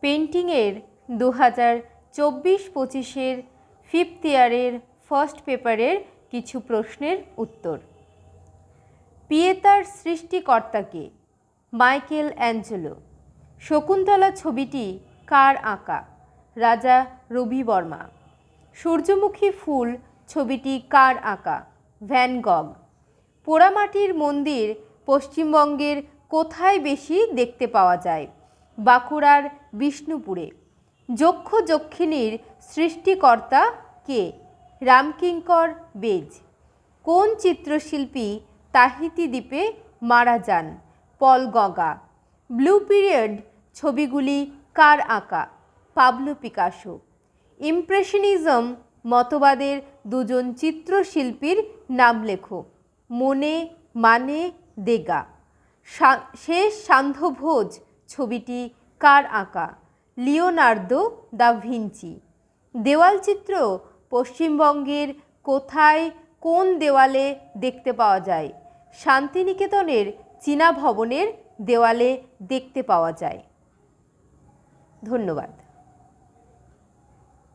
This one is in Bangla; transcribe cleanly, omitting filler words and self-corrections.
পেন্টিংয়ের 2024-25 ফিফথ ইয়ারের ফার্স্ট পেপারের কিছু প্রশ্নের উত্তর। পিয়েতার সৃষ্টিকর্তাকে? Michael Angelo. শকুন্তলা ছবিটি কার আঁকা? রাজা রবি বর্মা। সূর্যমুখী ফুল ছবিটি কার আঁকা? ভ্যান গগ। পোড়ামাটির মন্দির পশ্চিমবঙ্গের কোথায় বেশি দেখতে পাওয়া যায়? বাঁকুড়ার বিষ্ণুপুরে। যক্ষ যক্ষিণীর সৃষ্টিকর্তা কে? রামকিঙ্কর বেজ। কোন চিত্রশিল্পী তাহিতি দ্বীপে মারা যান? পল গগা। ব্লু পিরিয়ড ছবিগুলি কার আঁকা? Pablo Picasso. ইমপ্রেশনিজম মতবাদের দুজন চিত্রশিল্পীর নাম লেখো। মনে, মানে, দেগা। শেষ সান্ধ্যভোজ ছবিটি কার আঁকা? Leonardo da Vinci. দেওয়ালচিত্র পশ্চিমবঙ্গের কোথায় কোন দেওয়ালে দেখতে পাওয়া যায়? শান্তিনিকেতনের চীনা ভবনের দেওয়ালে দেখতে পাওয়া যায়। ধন্যবাদ।